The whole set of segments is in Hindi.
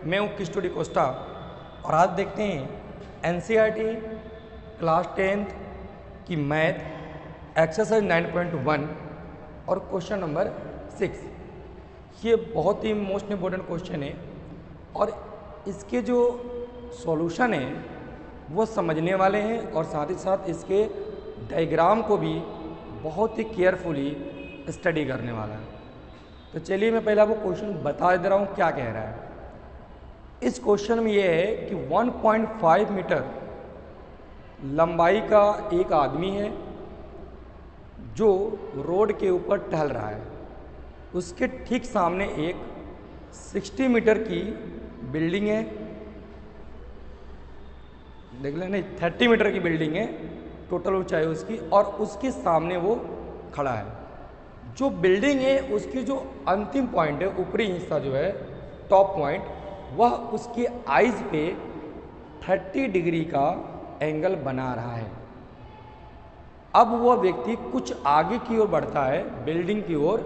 मैं हूँ किस्टोडी कोस्टा और आज देखते हैं एनसीईआरटी क्लास 10th की मैथ एक्सरसाइज 9.1 और क्वेश्चन नंबर 6। ये बहुत ही मोस्ट इम्पोर्टेंट क्वेश्चन है और इसके जो सॉल्यूशन है वो समझने वाले हैं और साथ ही साथ इसके डायग्राम को भी बहुत ही केयरफुली स्टडी करने वाला है। तो चलिए मैं पहले आपको क्वेश्चन बता दे रहा हूँ क्या कह रहा है। इस क्वेश्चन में ये है कि 1.5 मीटर लंबाई का एक आदमी है जो रोड के ऊपर टहल रहा है। उसके ठीक सामने एक 60 मीटर की बिल्डिंग है, देख लें, नहीं 30 मीटर की बिल्डिंग है टोटल ऊंचाई उसकी, और उसके सामने वो खड़ा है। जो बिल्डिंग है उसकी जो अंतिम पॉइंट है, ऊपरी हिस्सा जो है टॉप पॉइंट, वह उसके आइज पे 30 डिग्री का एंगल बना रहा है। अब वह व्यक्ति कुछ आगे की ओर बढ़ता है बिल्डिंग की ओर,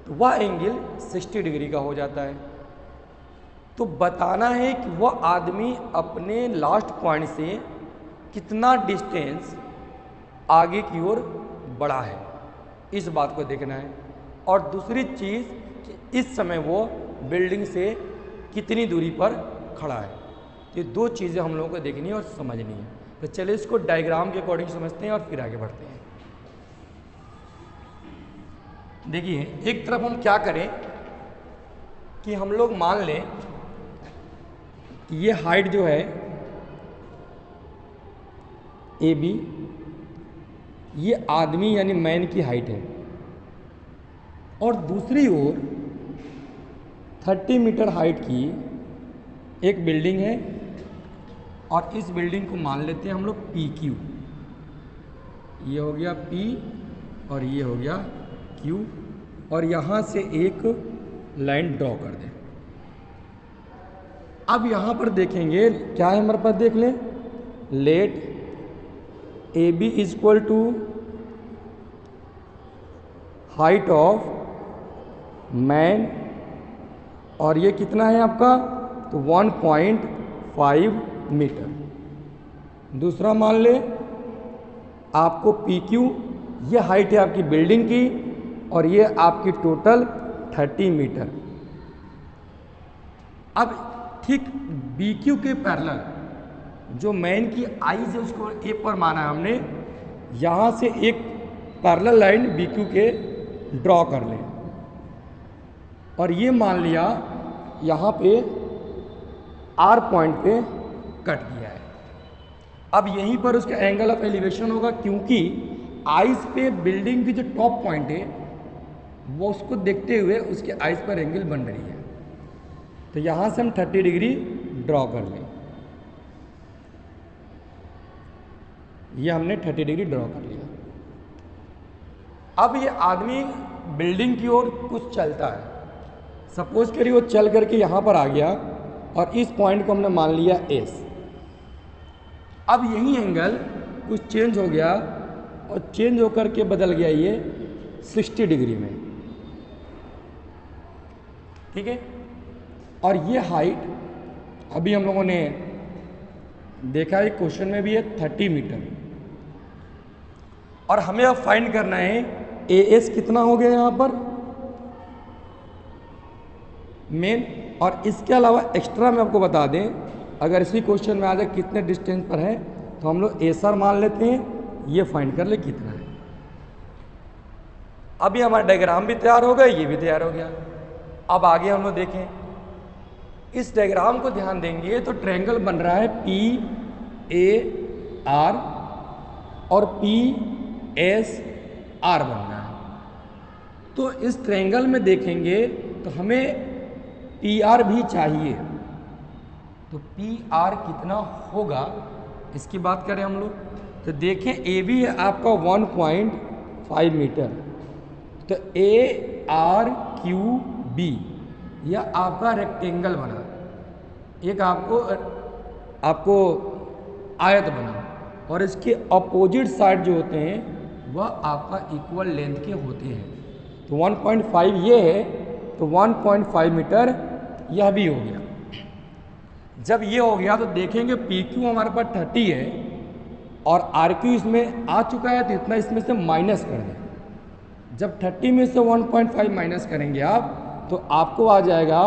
तो वह एंगल 60 डिग्री का हो जाता है। तो बताना है कि वह आदमी अपने लास्ट पॉइंट से कितना डिस्टेंस आगे की ओर बढ़ा है, इस बात को देखना है। और दूसरी चीज़ कि इस समय वो बिल्डिंग से कितनी दूरी पर खड़ा है। ये दो चीज़ें हम लोगों को देखनी है और समझनी है। तो चलिए इसको डायग्राम के अकॉर्डिंग समझते हैं और फिर आगे बढ़ते हैं। देखिए, एक तरफ हम क्या करें कि हम लोग मान लें ये हाइट जो है ए बी, ये आदमी यानी मैन की हाइट है, और दूसरी ओर 30 मीटर हाइट की एक बिल्डिंग है और इस बिल्डिंग को मान लेते हैं हम लोग पी क्यू। ये हो गया पी और ये हो गया क्यू, और यहाँ से एक लाइन ड्रॉ कर दें। अब यहाँ पर देखेंगे क्या है हमारे पास, देख लें, let A B is equal to height of man, और ये कितना है आपका, तो 1.5 मीटर। दूसरा मान ले आपको पी क्यू, ये हाइट है आपकी बिल्डिंग की और ये आपकी टोटल 30 मीटर। अब ठीक बी क्यू के पैरेलल जो मैन की आइज है उसको ए पर माना है हमने, यहाँ से एक पैरेलल लाइन बी क्यू के ड्रॉ कर लें और ये मान लिया यहाँ पे आर पॉइंट पे कट किया है। अब यहीं पर उसका एंगल ऑफ एलिवेशन होगा, क्योंकि आइज पे बिल्डिंग की जो टॉप पॉइंट है वो उसको देखते हुए उसके आइज पर एंगल बन रही है। तो यहाँ से हम 30 डिग्री ड्रॉ कर लें। ये हमने 30 डिग्री ड्रॉ कर लिया। अब ये आदमी बिल्डिंग की ओर कुछ चलता है, सपोज करिए वो चल करके यहाँ पर आ गया और इस पॉइंट को हमने मान लिया एस। अब यही एंगल कुछ चेंज हो गया और चेंज होकर के बदल गया ये 60 डिग्री में, ठीक है। और ये हाइट अभी हम लोगों ने देखा है क्वेश्चन में भी है 30 मीटर, और हमें अब फाइंड करना है ए एस कितना हो गया यहाँ पर मेन। और इसके अलावा एक्स्ट्रा में आपको बता दें, अगर इसी क्वेश्चन में आ जाए कितने डिस्टेंस पर है तो हम लोग एस आर मान लेते हैं, ये फाइंड कर ले कितना है। अभी हमारा डायग्राम भी तैयार हो गया, ये भी तैयार हो गया। अब आगे हम लोग देखें, इस डायग्राम को ध्यान देंगे तो ट्रायंगल बन रहा है पी ए आर और पी एस आर बन रहा है। तो इस ट्रायंगल में देखेंगे तो हमें पी आर भी चाहिए। तो पी आर कितना होगा इसकी बात करें हम लोग, तो देखें ए बी है आपका 1.5 मीटर, तो ए आर क्यू बी यह आपका रेक्टेंगल बना, एक आपको आयत बना, और इसके अपोजिट साइड जो होते हैं वह आपका इक्वल लेंथ के होते हैं। तो 1.5 ये है, तो 1.5 मीटर यह भी हो गया। जब ये हो गया तो देखेंगे पी क्यू हमारे पास 30 है और आर क्यू इसमें आ चुका है, तो इतना इसमें से माइनस कर दें। जब 30 में से 1.5 माइनस करेंगे आप, तो आपको आ जाएगा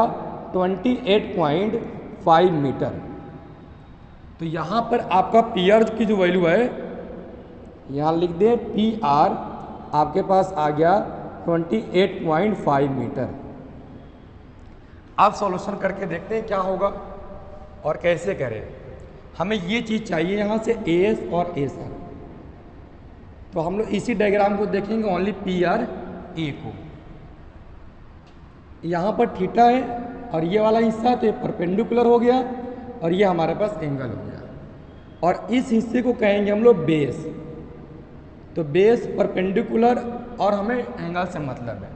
28.5 मीटर। तो यहाँ पर आपका पी आर की जो वैल्यू है, यहाँ लिख दें पी आर आपके पास आ गया 28.5 मीटर। आप सॉल्यूशन करके देखते हैं क्या होगा और कैसे करें। हमें ये चीज़ चाहिए यहाँ से ए एस और ए सर, तो हम लोग इसी डायग्राम को देखेंगे, ओनली पी आर ए को। यहाँ पर थीटा है और ये वाला हिस्सा तो ये परपेंडिकुलर हो गया और ये हमारे पास एंगल हो गया, और इस हिस्से को कहेंगे हम लोग बेस। तो बेस परपेंडिकुलर और हमें एंगल से मतलब है।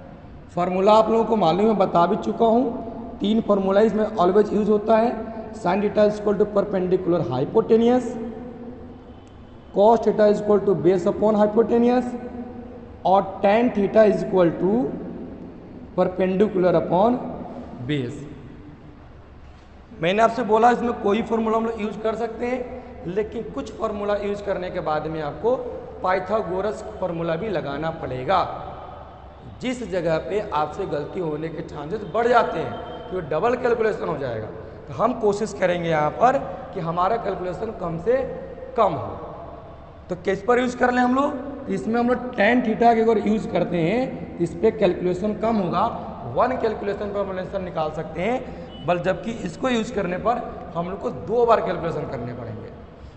फार्मूला आप लोगों को मालूम है, बता भी चुका हूँ। 3 फार्मूला इसमें ऑलवेज यूज होता है। Sine theta is equal to perpendicular hypotenuse, cos theta is equal to base upon hypotenuse, और tan theta is equal to perpendicular upon base. मैंने आपसे बोला इसमें कोई फार्मूला हम लोग यूज कर सकते हैं, लेकिन कुछ फार्मूला यूज करने के बाद में आपको पाइथागोरस फार्मूला भी लगाना पड़ेगा। जिस जगह पे आपसे गलती होने के चांसेस बढ़ जाते हैं, तो डबल कैलकुलेशन हो जाएगा। तो हम कोशिश करेंगे यहाँ पर कि हमारा कैलकुलेशन कम से कम हो। तो किस पर यूज़ कर लें हम लोग? इसमें हम लोग टेन थीटा के अगर यूज़ करते हैं, इस पर कैलकुलेशन कम होगा, 1 कैलकुलेशन पर कैलकुलेशन निकाल सकते हैं, बल जबकि इसको यूज़ करने पर हम लोग को 2 बार कैलकुलेशन करने पड़ेंगे।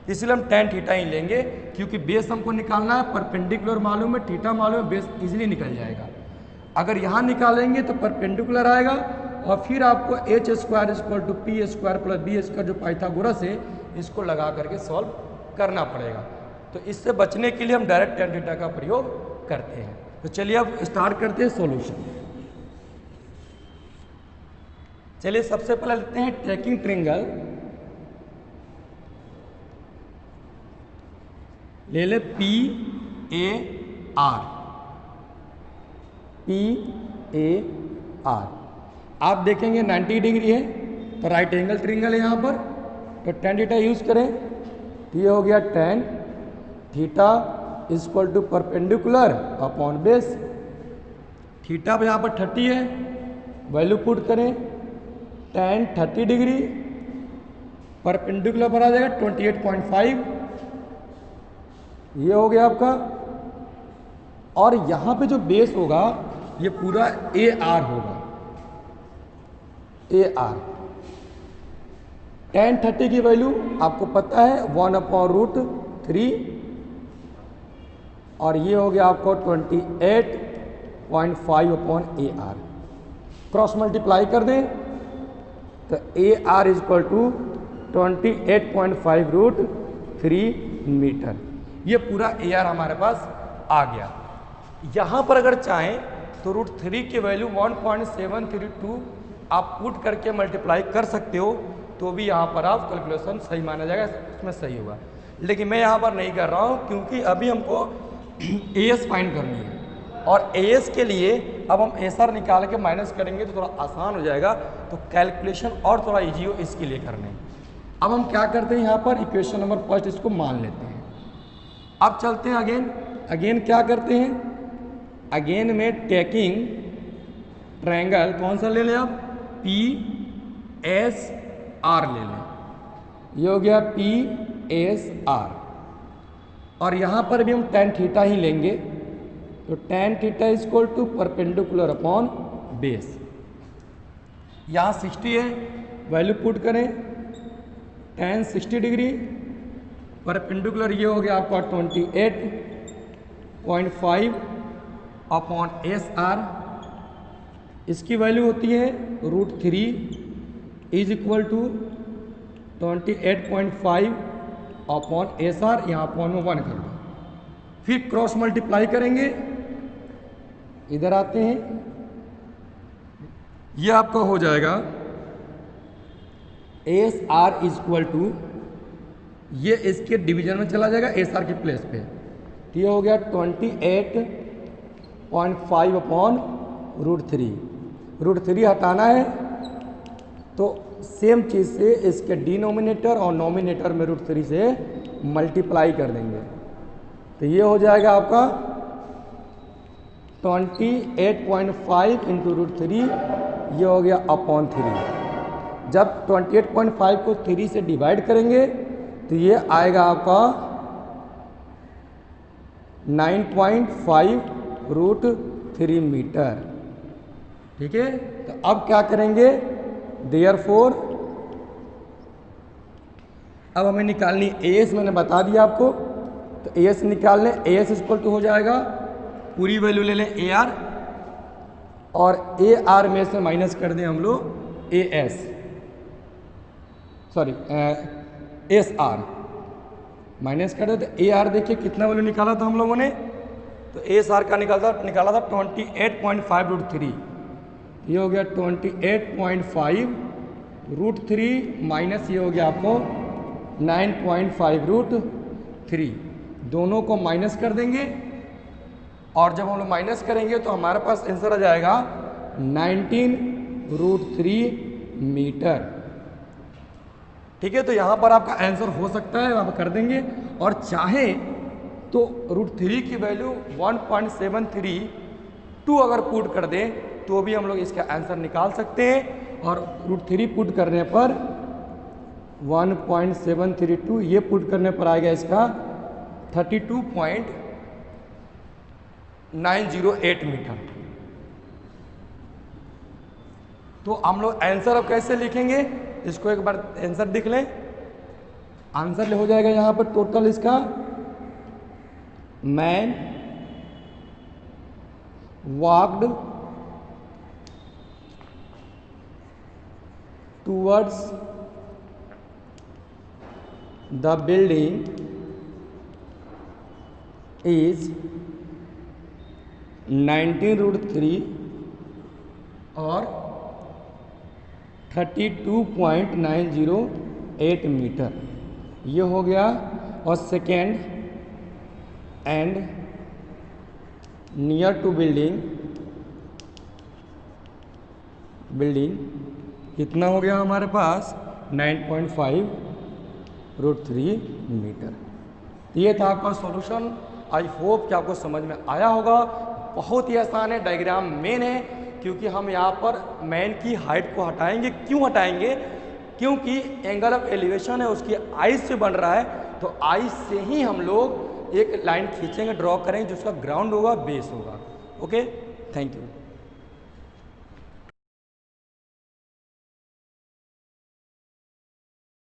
इसलिए हम टेन थीटा ही लेंगे, क्योंकि बेस हमको निकालना है, परपेंडिकुलर मालूम है, थीटा मालूम है, बेस इजीली निकल जाएगा। अगर यहाँ निकालेंगे तो परपेंडिकुलर आएगा, और फिर आपको H square equal to P square plus B square जो पाइथागोरस है, इसको लगा करके सॉल्व करना पड़ेगा। तो इससे बचने के लिए हम डायरेक्ट टेन थीटा का प्रयोग करते हैं। तो चलिए अब स्टार्ट करते हैं सॉल्यूशन। चलिए सबसे पहले लेते हैं ट्रैकिंग ट्रायंगल। ले ले P A R, P A R. आप देखेंगे 90 डिग्री है, तो राइट एंगल ट्रायंगल है यहाँ पर, तो टेन थीटा यूज करें। तो ये हो गया tan theta equal to perpendicular upon base. Theta पे यहाँ पर 30 है, वैल्यू पुट करें, टेन 30 डिग्री, परपेंडिकुलर पर आ जाएगा 28.5, ये हो गया आपका। और यहाँ पे जो बेस होगा ये पूरा ए आर होगा, ए आर। टेन 30 की वैल्यू आपको पता है 1/√3, और ये हो गया आपको 28.5 upon A R. Cross multiply कर दें तो A R is equal to 28.5√3 metre. ये पूरा ए आर हमारे पास आ गया। यहाँ पर अगर चाहें तो √3 की वैल्यू 1.732 आप पुट करके मल्टीप्लाई कर सकते हो, तो भी यहाँ पर आप कैलकुलेशन सही माना जाएगा, उसमें सही होगा। लेकिन मैं यहाँ पर नहीं कर रहा हूँ, क्योंकि अभी हमको ए एस फाइंड करनी है, और ए एस के लिए अब हम एस आर निकाल के माइनस करेंगे तो थोड़ा आसान हो जाएगा, तो कैलकुलेशन और थोड़ा ईजी हो इसके लिए करने। अब हम क्या करते हैं, यहाँ पर इक्वेशन नंबर फर्स्ट इसको मान लेते हैं। अब चलते हैं अगेन क्या करते हैं, अगेन में टेकिंग ट्रायंगल कौन सा ले लें आप, पी एस आर ले लें। ये हो गया पी एस आर, और यहाँ पर भी हम टेन थीटा ही लेंगे, तो tan theta is equal to perpendicular upon base. यहाँ 60 है, वैल्यू पुट करें, टेन 60 डिग्री, परपेंडिकुलर ये हो गया आपका 28.5 अपॉन एस आर। इसकी वैल्यू होती है √3 is equal to 28.5 upon S R, यहाँ अपॉन में 1 कर दो, फिर क्रॉस मल्टीप्लाई करेंगे, इधर आते हैं, ये आपका हो जाएगा S R is equal to, ये इसके डिवीजन में चला जाएगा एस आर की प्लेस पे, तो ये हो गया 28.5 अपॉन √3। √3 हटाना है तो सेम चीज़ से इसके डिनोमिनेटर और नोमिनेटर में √3 से मल्टीप्लाई कर देंगे। तो ये हो जाएगा आपका 28.5 इंटू √3, ये हो गया अपॉन 3। जब 28.5 को 3 से डिवाइड करेंगे तो ये आएगा आपका 9.5 √3 मीटर। ठीक है, तो अब क्या करेंगे, देयरफॉर अब हमें निकालनी एएस, मैंने बता दिया आपको। तो एएस निकालने, एएस इक्वल टू हो जाएगा, पूरी वैल्यू ले लें एआर, और एआर में से माइनस कर दें हम लोग एएस, सॉरी एसआर माइनस कर दे। तो एआर देखिए कितना वैल्यू निकाला था हम लोगों ने, तो एसआर का निकाला था 28.5 √3। ये हो गया 28.5 √3 माइनस ये हो गया आपको 9.5 √3, दोनों को माइनस कर देंगे, और जब हम लोग माइनस करेंगे तो हमारे पास आंसर आ जाएगा 19 √3 मीटर। ठीक है, तो यहाँ पर आपका आंसर हो सकता है, आप कर देंगे, और चाहे तो √3 की वैल्यू 1.732 अगर पुट कर दें तो भी हम लोग इसका आंसर निकाल सकते हैं, और √3 पुट करने पर 1.732 ये पुट करने पर आएगा इसका 32.908 मीटर। तो हम लोग आंसर अब कैसे लिखेंगे, इसको एक बार आंसर लिख लें। आंसर हो जाएगा यहाँ पर टोटल इसका, man walked towards the building is 19 √3 और 32.908 मीटर, ये हो गया। और second, and near to building कितना हो गया हमारे पास 9.5 √3 मीटर। ये था आपका सॉल्यूशन। आई होप कि आपको समझ में आया होगा। बहुत ही आसान है, डायग्राम मेन है, क्योंकि हम यहाँ पर मैन की हाइट को हटाएंगे। क्यों हटाएंगे, क्योंकि एंगल ऑफ एलिवेशन है उसकी आइस से बन रहा है, तो आइस से ही हम लोग एक लाइन खींचेंगे, ड्रॉ करेंगे, जिसका ग्राउंड होगा, बेस होगा। Okay, thank you.